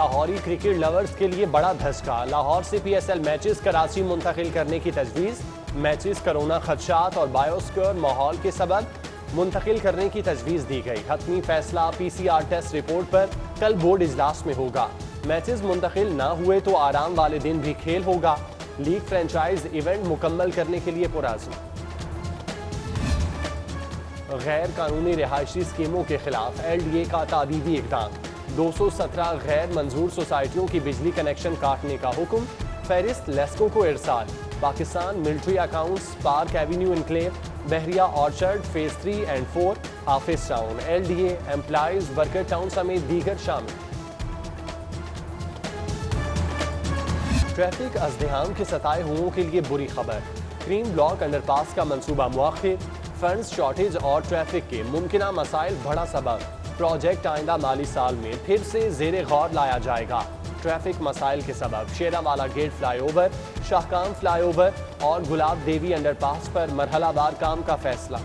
لاہوری cricket lovers کے لیے بڑا دھچکا، لاہور سے P S L matches Karachi منتقل کرنے کی تجویز، میچز کرونا خدشات اور بایوسکیور ماحول کے سبب منتقل کرنے کی تجویز دی گئی۔ حتمی فیصلہ پی سی آر ٹیسٹ رپورٹ پر کل بورڈ اجلاس میں ہوگا۔ میچز منتقل نہ ہوئے تو آرام والے دن بھی کھیل ہوگا۔ لیگ فرنچائز ایونٹ مکمل کرنے کے لیے پرعزم۔ غیر قانونی رہائشی اسکیموں کے خلاف ایل ڈی اے کا تادیبی اقدام، 217 غیر منظور سوسائٹیوں کی بجلی کنیکشن کاٹنے کا حکم، فہرست لیسکو کو ارسال۔ Pakistan military accounts, park avenue enclave, Bahria orchard phase 3 and 4، office town, L D A employees worker town سمیت دیگر شامل۔ ٹریفک ازدحام کے ستائے ہوئوں کے لیے بری خبر، کریم بلاک انڈر پاس کا منصوبہ مؤخر، فنڈز شارٹیج اور ٹریفک کے ممکنہ مسائل بڑا سبب، پروجیکٹ آئندہ مالی سال میں پھر سے زیر غور لایا جائے گا۔ ٹریفک مسائل کے سبب Sheranwala gate flyover, Shahkam flyover اور گلاب دیوی انڈر پاس پر مرحلہ وار کام کا فیصلہ۔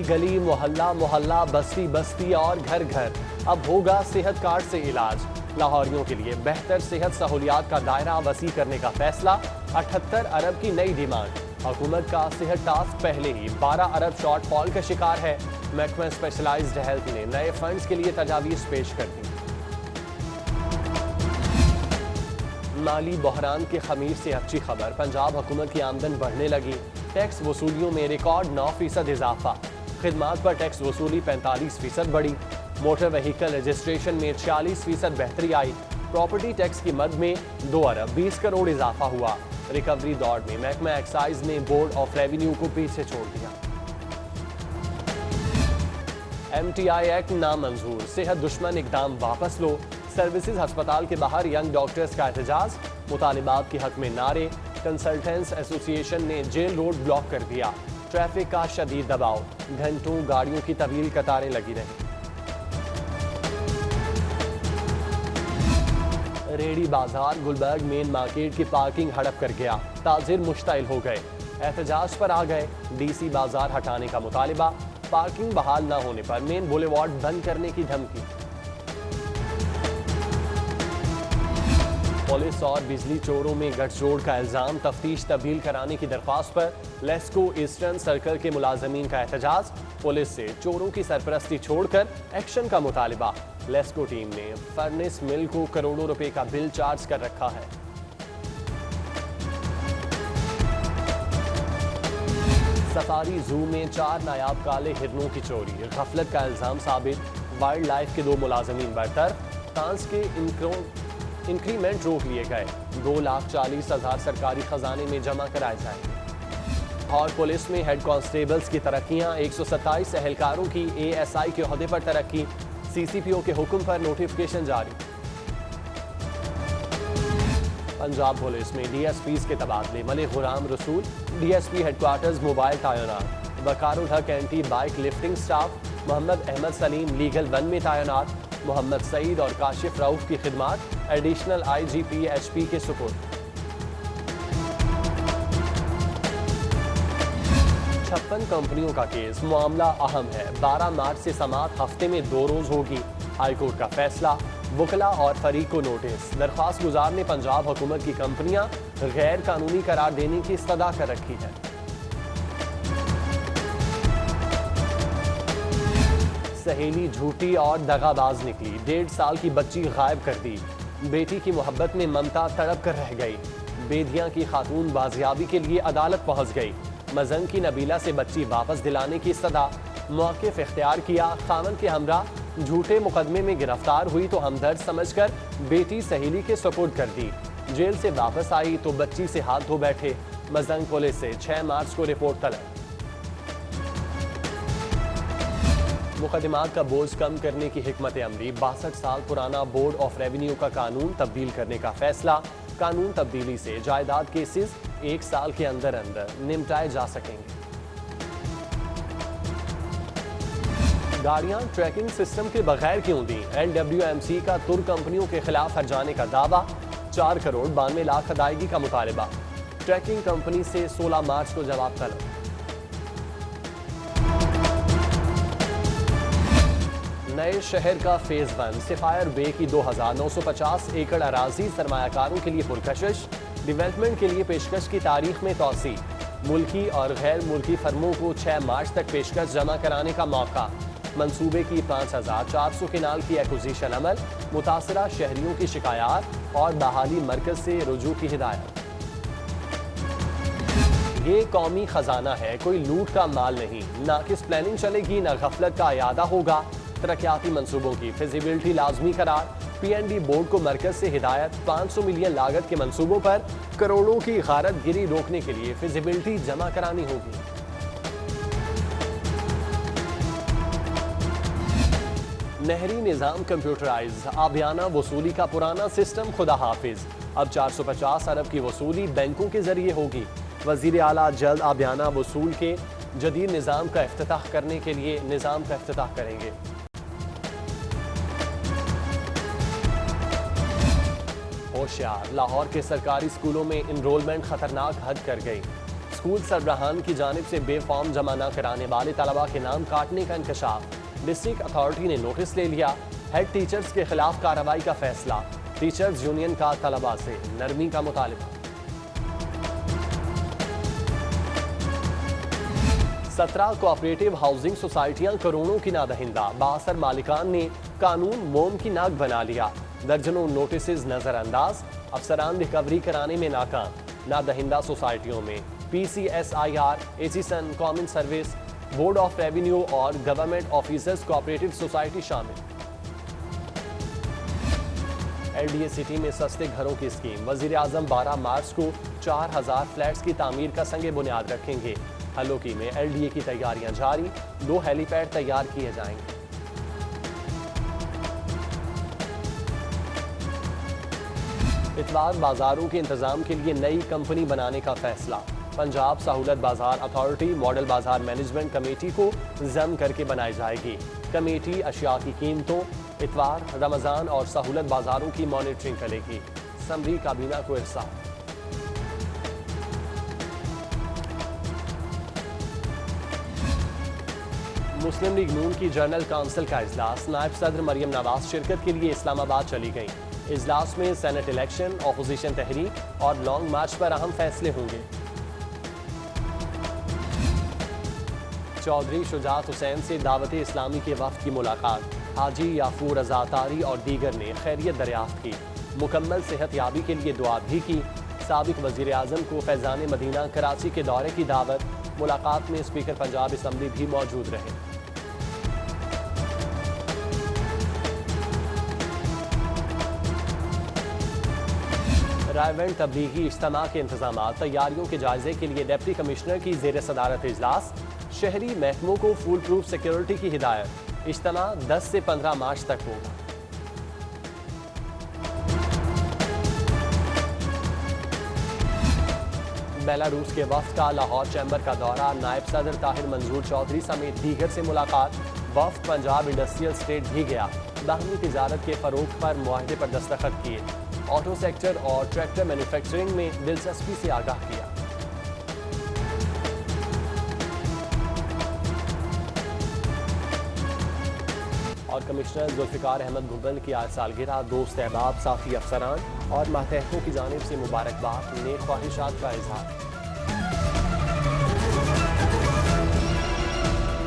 گلی محلہ محلہ، بستی بستی اور گھر گھر اب ہوگا صحت کارڈ سے علاج، لاہوریوں کے لیے بہتر صحت سہولیات کا دائرہ وسیع کرنے کا فیصلہ، 78 ارب کی نئی ڈیمانڈ۔ حکومت کا صحت ٹاسک پہلے ہی 12 ارب شارٹ فال کا شکار ہے، محکمہ اسپیشلائزڈ ہیلتھ نے نئے فنڈز کے لیے تجاویز پیش کر دی۔ مالی بحران کے خمیر سے اچھی خبر، پنجاب حکومت کی آمدن بڑھنے لگی، ٹیکس وصولیوں میں ریکارڈ 9% اضافہ، خدمات پر ٹیکس وصولی 45% بڑھی، موٹر وہیکل رجسٹریشن میں 46% بہتری آئی، پراپرٹی ٹیکس کی مد میں 2 ارب 20 کروڑ اضافہ ہوا، ریکوری دوڑ میں محکمہ ایکسائز نے بورڈ آف ریونیو کو پیچھے چھوڑ دیا۔ ایم ٹی آئی ایکٹ نامنظور، صحت دشمن اقدام واپس لو، سروسز ہسپتال کے باہر ینگ ڈاکٹرز کا احتجاج، مطالبات کے حق میں نعرے، کنسلٹنٹس ایسوسی ایشن نے جیل روڈ بلاک کر دیا، ٹریفک کا شدید دباؤ، گھنٹوں گاڑیوں کی طویل قطاریں لگی رہیں۔ ریڑی بازار گلبرگ مین مارکیٹ کی پارکنگ ہڑپ کر گیا، تاجر مشتعل ہو گئے، احتجاج پر آ گئے، ڈی سی بازار ہٹانے کا مطالبہ، پارکنگ بحال نہ ہونے پر مین بولیوارڈ بند کرنے کی دھمکی۔ پولیس اور بجلی چوروں میں گٹھ جوڑ کا الزام، تفتیش تبدیل کرانے کی درخواست پر لیسکو ایسٹرن سرکل کے ملازمین کا احتجاج، پولیس سے چوروں کی سرپرستی چھوڑ کر ایکشن کا مطالبہ، لیسکو ٹیم نے فرنس مل کو کروڑوں روپے کا بل چارج کر رکھا ہے۔ سفاری زو میں 4 نایاب کالے ہرنوں کی چوری، غفلت کا الزام ثابت، وائلڈ لائف کے 2 ملازمین برطرف، تانس کے انکریمنٹ روک لیے گئے، 2,40,000 سرکاری خزانے میں جمع کرائے جائیں گے۔ اور پولیس میں ہیڈ کانسٹیبلز کی ترقیاں، 127 اہلکاروں کی اے ایس آئی کے عہدے پر ترقی، سی سی پی او کے حکم پر نوٹیفکیشن جاری۔ پنجاب پولیس میں ڈی ایس پیز کے تبادلے، Malik Ghulam Rasool D S P head quarters mobile تعینات، Waqar ul Haq anti bike lifting staff, Muhammad Ahmad Saleem legal 1 میں تعینات، محمد سعید اور کاشف رؤف کی خدمات additional I G P H P کے سپرد۔ 56 کمپنیوں کا کیس، معاملہ اہم ہے، 12 مارچ سے سماعت ہفتے میں 2 روز ہوگی، ہائی کورٹ کا فیصلہ، وکلاء اور فریق کو نوٹس، درخواست گزار نے پنجاب حکومت کی کمپنیاں غیر قانونی قرار دینے کی استدعا کر رکھی ہے۔ سہیلی جھوٹی اور دغا باز نکلی، 1.5 سال کی بچی غائب کر دی، بیٹی کی محبت میں ممتا تڑپ کر رہ گئی، بیدیاں کی خاتون بازیابی کے لیے عدالت پہنچ گئی، مزنگ کی نبیلہ سے بچی واپس دلانے کی استدعا، موقف اختیار کیا، خاوند کے ہمراہ جھوٹے مقدمے میں گرفتار ہوئی تو ہمدرد سمجھ کر بیٹی سہیلی کے سپرد کر دی، جیل سے واپس آئی تو بچی سے ہاتھ دھو بیٹھے، مزنگ پولیس سے 6 مارچ کو رپورٹ طلب۔ مقدمات کا بوجھ کم کرنے کی حکمت عملی، 62 سال پرانا بورڈ آف ریونیو کا قانون تبدیل کرنے کا فیصلہ، قانون تبدیلی سے جائیداد کیسز 1 سال کے اندر نمٹائے جا سکیں گے۔ گاڑیاں ٹریکنگ سسٹم کے بغیر کیوں دیں، ایل ڈبلیو ایم سی کا تر کمپنیوں کے خلاف ہرجانے کا دعویٰ، 4 کروڑ 92 لاکھ ادائیگی کا مطالبہ، ٹریکنگ کمپنی سے 16 مارچ کو جواب طلب۔ نئے شہر کا فیز 1 سفائر بے کی 2950 ایکڑ اراضی سرمایہ کاروں کے لیے پرکشش، ڈیولپمنٹ کے لیے پیشکش کی تاریخ میں توسیع، ملکی اور غیر ملکی فرموں کو 6 مارچ تک پیشکش جمع کرانے کا موقع، منصوبے کی 5400 کنال کی ایکوزیشن عمل، متاثرہ شہریوں کی شکایات اور بحالی مرکز سے رجوع کی ہدایت۔ یہ قومی خزانہ ہے، کوئی لوٹ کا مال نہیں، ناقص پلاننگ چلے گی نہ غفلت کا اعادہ ہوگا، ترقیاتی منصوبوں کی فیزیبلٹی لازمی قرار، پی این ڈی بورڈ کو مرکز سے ہدایت، 500 ملین لاگت کے منصوبوں پر کروڑوں کی غارت گری روکنے کے لیے فیزیبلٹی جمع کرانی ہوگی۔ نہری نظام کمپیوٹرائز، آبیانہ وصولی کا پرانا سسٹم خدا حافظ، اب 450 ارب کی وصولی بینکوں کے ذریعے ہوگی۔ وزیر اعلیٰ جلد آبیانہ وصول کے جدید نظام کا افتتاح کرنے کے لیے نظام کا افتتاح کریں گے۔ ہوشیار، لاہور کے سرکاری اسکولوں میں انرولمنٹ خطرناک حد کر گئی، اسکول سربراہان کی جانب سے بے فارم جمع نہ کرانے والے طلباء کے نام کاٹنے کا انکشاف، ڈسٹرکٹ اتھارٹی نے نوٹس لے لیا، ہیڈ ٹیچرز کے خلاف کارروائی کا فیصلہ، ٹیچرز یونین کا طلباء سے نرمی کا مطالبہ۔ 17 کوآپریٹو ہاؤسنگ سوسائٹیاں کروڑوں کی نادہندہ، بااثر مالکان نے قانون موم کی ناک بنا لیا، درجنوں نوٹسز نظر انداز، افسران ریکوری کرانے میں ناکام، نادہندہ سوسائٹیوں میں P C S I R, اے سی سن، common service, board of revenue اور گورنمنٹ آفیسرز کوآپریٹو سوسائٹی شامل۔ ایل ڈی اے سٹی میں سستے گھروں کی اسکیم، وزیر اعظم 12 مارچ کو 4000 فلیٹس کی تعمیر کا سنگ بنیاد رکھیں گے، ہلوکی میں ایل ڈی اے کی تیاریاں جاری، 2 ہیلی پیڈ تیار کیے جائیں گے۔ اتوار بازاروں کے انتظام کے لیے نئی کمپنی بنانے کا فیصلہ، پنجاب سہولت بازار اتھارٹی ماڈل بازار مینجمنٹ کمیٹی کو ضم کر کے بنائی جائے گی، کمیٹی اشیاء کی قیمتوں، اتوار، رمضان اور سہولت بازاروں کی مانیٹرنگ کرے گی، اسمبلی کابینہ کو ارسال۔ مسلم لیگ نون کی جنرل کونسل کا اجلاس، نائب صدر مریم نواز شرکت کے لیے اسلام آباد چلی گئیں، اجلاس میں سینٹ الیکشن، اپوزیشن تحریک اور لانگ مارچ پر اہم فیصلے ہوں گے۔ چودھری شجاعت حسین سے دعوت اسلامی کے وفد کی ملاقات، حاجی یافور رضا طاری اور دیگر نے خیریت دریافت کی، مکمل صحت یابی کے لیے دعا بھی کی، سابق وزیر اعظم کو فیضان مدینہ کراچی کے دورے کی دعوت، ملاقات میں اسپیکر پنجاب اسمبلی بھی موجود رہے۔ رائے ونڈ تبلیغی اجتماع کے انتظامات، تیاریوں کے جائزے کے لیے ڈپٹی کمشنر کی زیر صدارت اجلاس، شہری محکموں کو فول پروف سیکیورٹی کی ہدایت، اجتماع 10 سے 15 مارچ تک ہوگا۔ بیلاروس کے وفد کا لاہور چیمبر کا دورہ، نائب صدر طاہر منظور چودھری سمیت دیگر سے ملاقات، وفد پنجاب انڈسٹریل اسٹیٹ بھی گیا، باہمی تجارت کے فروغ پر معاہدے پر دستخط کیے، آٹو سیکٹر اور ٹریکٹر مینوفیکچرنگ میں دلچسپی سے آگاہ کیا۔ اور کمشنر ذوالفقار احمد بھول کی آج سالگرہ، دوست احباب، ساتھی افسران اور ماتحتوں کی جانب سے مبارکباد، نیک خواہشات کا اظہار۔